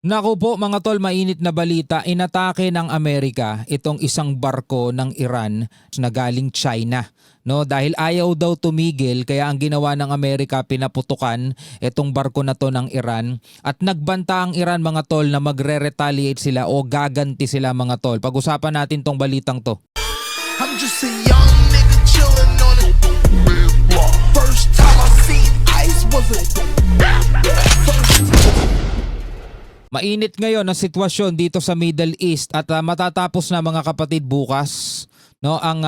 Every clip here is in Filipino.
Naku po mga tol, mainit na balita, inatake ng Amerika itong isang barko ng Iran na galing China. No, dahil ayaw daw tumigil kaya ang ginawa ng Amerika, pinaputukan itong barko na to ng Iran at nagbanta ang Iran mga tol na magre-retaliate sila o gaganti sila mga tol. Pag-usapan natin tong balitang to. I'm just a young nigga chillin' on it. First time I seen ice was a Mainit ngayon ang sitwasyon dito sa Middle East at matatapos na mga kapatid bukas no ang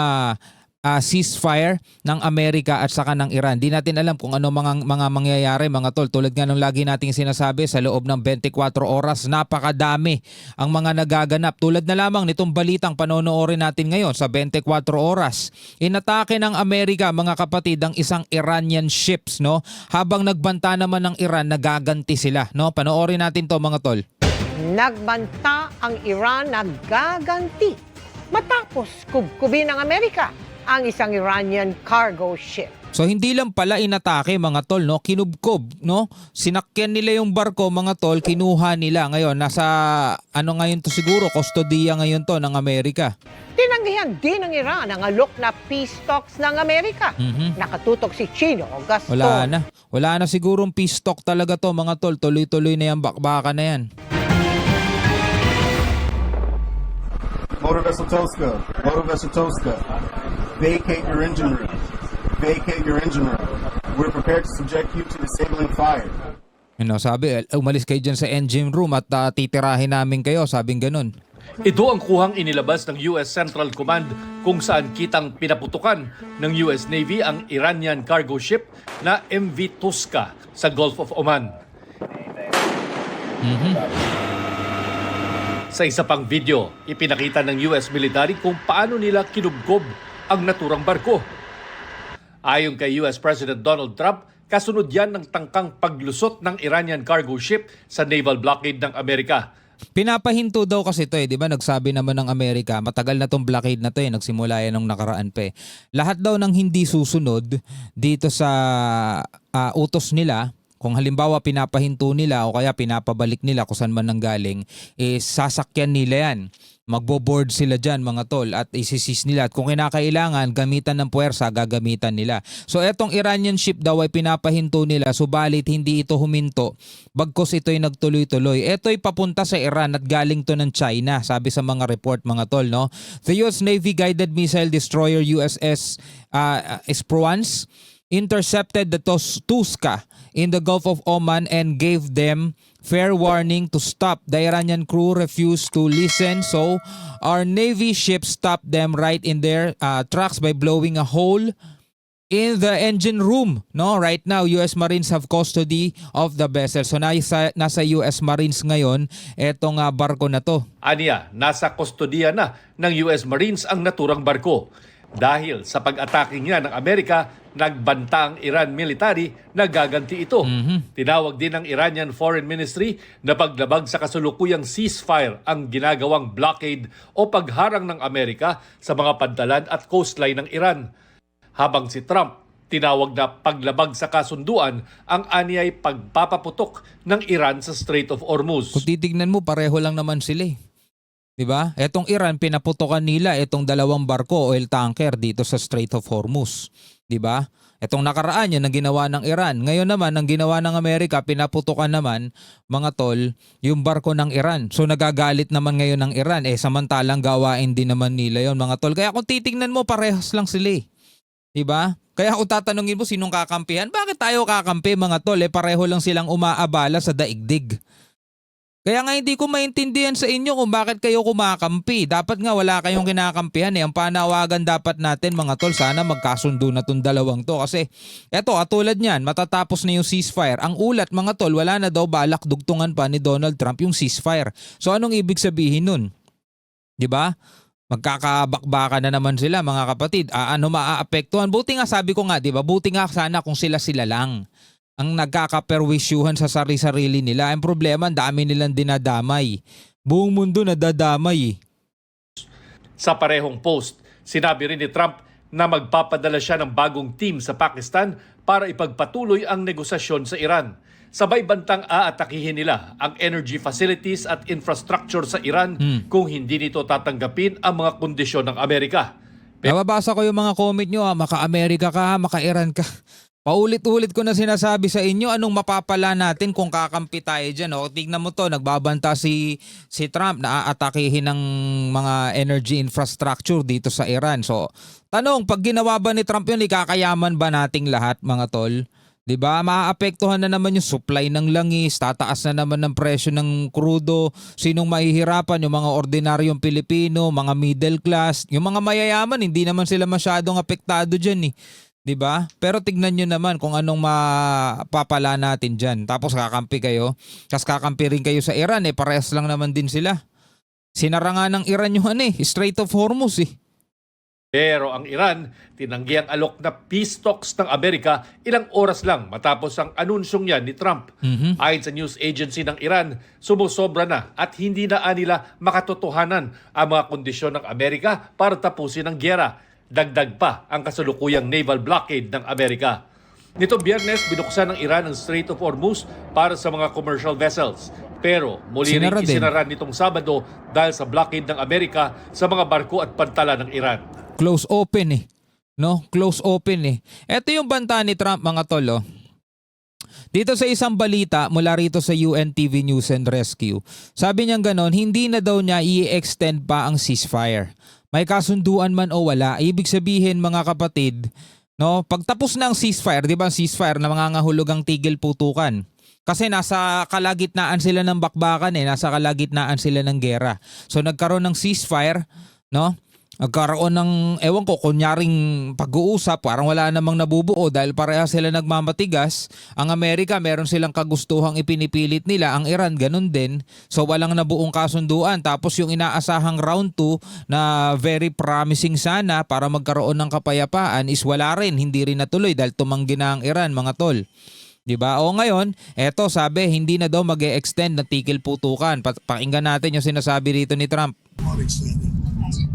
ceasefire ng Amerika at saka ng Iran. Di natin alam kung ano mga mangyayari mga tol. Tulad nga ng lagi nating sinasabi, sa loob ng 24 oras napakadami ang mga nagaganap. Tulad na lamang nitong balitang panonoorin natin ngayon sa 24 oras. Inatake ng Amerika mga kapatid ang isang Iranian ships no. Habang nagbanta naman ng Iran, nagaganti sila no. Panoorin natin to mga tol. Nagbanta ang Iran na gaganti matapos kubkubin ng Amerika ang isang Iranian cargo ship. So hindi lang pala inatake mga tol no, kinubkob no. Sinakyan nila yung barko mga tol, kinuha nila. Ngayon nasa ngayon to siguro, kustodiya ngayon to ng Amerika. Tinanggihan din ng Iran ang alok na peace talks ng Amerika. Nakatutok si Chino o Gaston. Wala na sigurong peace talk talaga to mga tol. Tuloy-tuloy na yan, bakbaka na yan. Motor Vessel Tosca, vacate your engine room. Vacate your engine room. We're prepared to subject you to disabling fire. Sabi, umalis kayo dyan sa engine room at titirahin namin kayo, sabing ganun. Ito ang kuhang inilabas ng US Central Command kung saan kitang pinaputukan ng US Navy ang Iranian cargo ship na MV Tosca sa Gulf of Oman. Sa isa pang video, ipinakita ng US military kung paano nila kinubkob ang naturang barko. Ayon kay US President Donald Trump, kasunod yan ng tangkang paglusot ng Iranian cargo ship sa naval blockade ng Amerika. Pinapahinto daw kasi ito di ba? Nagsabi naman ng Amerika, matagal na tong blockade na to nagsimula yan nung nakaraan pa. Lahat daw ng hindi susunod dito sa utos nila, kung halimbawa pinapahinto nila o kaya pinapabalik nila kung saan man nanggaling, sasakyan nila yan. Magbo-board sila dyan mga tol at isisis nila. At kung kinakailangan gamitan ng puwersa, gagamitan nila. So etong Iranian ship daw ay pinapahinto nila, subalit hindi ito huminto. Bagkus ito'y nagtuloy-tuloy. Ito'y papunta sa Iran at galing to ng China, sabi sa mga report mga tol. No? The US Navy guided missile destroyer USS Esperance intercepted the Tosca in the Gulf of Oman and gave them fair warning to stop. The Iranian crew refused to listen, so our Navy ship stopped them right in their tracks by blowing a hole in the engine room. No, right now US Marines have custody of the vessel. So nasa US Marines ngayon etong barko na to. Aniya, nasa kustodiya na ng US Marines ang naturang barko. Dahil sa pag-atake niya ng Amerika, nagbanta ang Iran military na gaganti ito. Tinawag din ng Iranian Foreign Ministry na paglabag sa kasulukuyang ceasefire ang ginagawang blockade o pagharang ng Amerika sa mga pantalan at coastline ng Iran. Habang si Trump tinawag na paglabag sa kasunduan ang anyay pagpapaputok ng Iran sa Strait of Hormuz. Kung titignan mo, pareho lang naman sila Diba? Etong Iran, pinaputukan nila itong dalawang barko, oil tanker dito sa Strait of Hormuz. Diba? Etong nakaraan yan ang ginawa ng Iran. Ngayon naman, ang ginawa ng Amerika, pinaputukan naman, mga tol, yung barko ng Iran. So nagagalit naman ngayon ng Iran. Samantalang gawain din naman nila yon mga tol. Kaya kung titignan mo, parehas lang sila Diba? Kaya kung tatanungin mo sinong kakampihan, bakit tayo kakampi mga tol? Pareho lang silang umaabala sa daigdig. Kaya nga hindi ko maintindihan sa inyo kung bakit kayo kumakampi. Dapat nga wala kayong kinakampihan Ang panawagan dapat natin mga tol, sana magkasundo na tong dalawang to. Kasi eto, katulad niyan, matatapos na yung ceasefire. Ang ulat mga tol, wala na daw balak dugtungan pa ni Donald Trump yung ceasefire. So anong ibig sabihin nun? Diba? Magkakabakbaka na naman sila mga kapatid. Maaapektuhan? Buti nga sabi ko nga, diba? Buti nga sana kung sila lang ang nagkakaperwisyuhan sa sarili-sarili nila. Ang problema, dami nilang dinadamay. Buong mundo nadadamay. Sa parehong post, sinabi rin ni Trump na magpapadala siya ng bagong team sa Pakistan para ipagpatuloy ang negosasyon sa Iran. Sabay bantang aatakihin nila ang energy facilities at infrastructure sa Iran kung hindi nito tatanggapin ang mga kondisyon ng Amerika. Nababasa ko yung mga comment nyo, maka-Amerika ka, maka-Iran ka. Paulit-ulit ko na sinasabi sa inyo, anong mapapala natin kung kakampi tayo dyan. O, tignan mo to, nagbabanta si Trump na aatakihin ng mga energy infrastructure dito sa Iran. So, tanong, pag ginawa ba ni Trump yun, ikakayaman ba nating lahat, mga tol? 'Di ba? Maaapektuhan na naman yung supply ng langis, tataas na naman ng presyo ng krudo. Sinong mahihirapan? Yung mga ordinaryong Pilipino, mga middle class, yung mga mayayaman, hindi naman sila masyadong apektado diyan eh. 'Di ba? Pero tignan nyo naman kung anong mapapala natin diyan. Tapos kakampi kayo. Tapos kakampi rin kayo sa Iran eh, parehas lang naman din sila. Sinara nga ng Iran yung Strait of Hormuz eh. Pero ang Iran, tinanggi ang alok na peace talks ng Amerika ilang oras lang matapos ang anunsyong yan ni Trump. Ayon sa news agency ng Iran, sumusobra na at hindi na nila makatotohanan ang mga kondisyon ng Amerika para tapusin ang gyera. Dagdag pa ang kasalukuyang naval blockade ng Amerika. Nitong Biyernes, binuksan ng Iran ang Strait of Hormuz para sa mga commercial vessels. Pero muli rin isinara nitong Sabado dahil sa blockade ng Amerika sa mga barko at pantala ng Iran. Close open eh. No? Close open eh. Ito yung banta ni Trump, mga tol. Dito sa isang balita mula rito sa UNTV News and Rescue, sabi niya ganon, hindi na daw niya i-extend pa ang ceasefire. May kasunduan man o wala, ibig sabihin mga kapatid, no, pagtapos ng ceasefire, di ba ceasefire na mangangahulog ang tigil putukan. Kasi nasa kalagitnaan sila ng bakbakan nasa kalagitnaan sila ng gera. So nagkaroon ng ceasefire, no? Nagkaroon ng, ewan ko, kunyaring pag-uusap, parang wala namang nabubuo dahil pareha sila nagmamatigas. Ang Amerika, meron silang kagustuhang ipinipilit nila. Ang Iran, ganun din. So walang nabuong kasunduan. Tapos yung inaasahang round 2 na very promising sana para magkaroon ng kapayapaan is wala rin. Hindi rin natuloy dahil tumanggi na ang Iran, mga tol. Diba? O ngayon, eto sabi, hindi na daw mag-e-extend na tigil putukan. Pakinggan natin yung sinasabi rito ni Trump.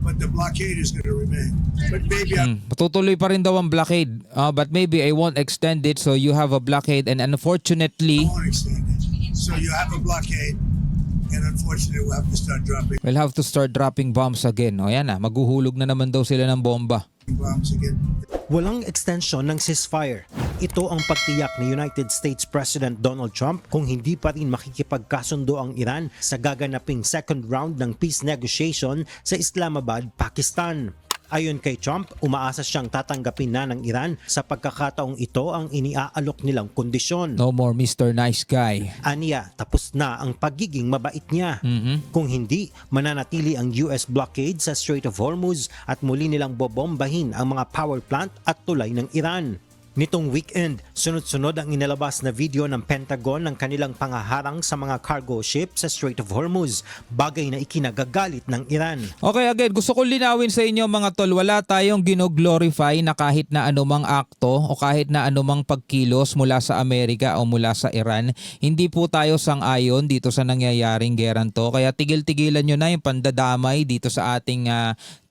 But the blockade is going to remain. But maybe Patutuloy pa rin daw ang blockade. But maybe I won't extend it, so you have a blockade, and unfortunately, I won't extend it. So you have a blockade, and unfortunately, we'll have to start dropping bombs again. O yan na, maghuhulog na naman daw sila ng bomba. bombs again. Walang extension ng ceasefire. Ito ang pagtiyak ni United States President Donald Trump kung hindi pa rin makikipagkasundo ang Iran sa gaganaping second round ng peace negotiation sa Islamabad, Pakistan. Ayon kay Trump, umaasa siyang tatanggapin na ng Iran sa pagkakataong ito ang iniaalok nilang kondisyon. No more Mr. Nice Guy. Aniya, tapos na ang pagiging mabait niya. Kung hindi, mananatili ang US blockade sa Strait of Hormuz at muli nilang bobombahin ang mga power plant at tulay ng Iran. Nitong weekend, sunod-sunod ang inilabas na video ng Pentagon ng kanilang pangaharang sa mga cargo ship sa Strait of Hormuz, bagay na ikinagagalit ng Iran. Okay, again, gusto ko linawin sa inyo mga tol, wala tayong gino-glorify na kahit na anumang akto o kahit na anumang pagkilos mula sa Amerika o mula sa Iran. Hindi po tayo sang-ayon dito sa nangyayaring geran to, kaya tigil-tigilan nyo na yung pandadamay dito sa ating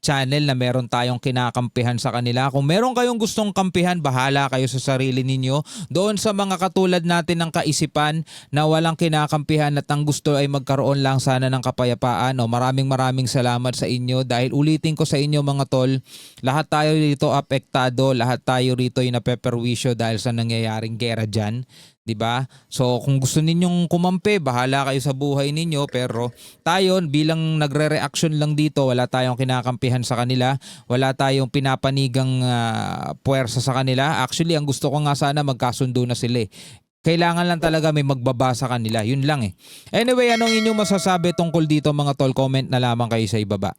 channel na meron tayong kinakampihan sa kanila. Kung meron kayong gustong kampihan, bahala kayo sa sarili ninyo. Doon sa mga katulad natin ng kaisipan na walang kinakampihan at ang gusto ay magkaroon lang sana ng kapayapaan. Maraming salamat sa inyo dahil ulitin ko sa inyo mga tol, lahat tayo rito apektado, lahat tayo rito ay napeperwisyo dahil sa nangyayaring gera dyan. Diba? So kung gusto ninyong kumampi, bahala kayo sa buhay ninyo, pero tayo bilang nagre-reaction lang dito, wala tayong kinakampihan sa kanila, wala tayong pinapanigang puwersa sa kanila. Actually, ang gusto ko nga sana magkasundo na sila. Kailangan lang talaga may magbaba sa kanila. Yun lang eh. Anyway, anong inyong masasabi tungkol dito mga tol? Comment na lamang kayo sa ibaba.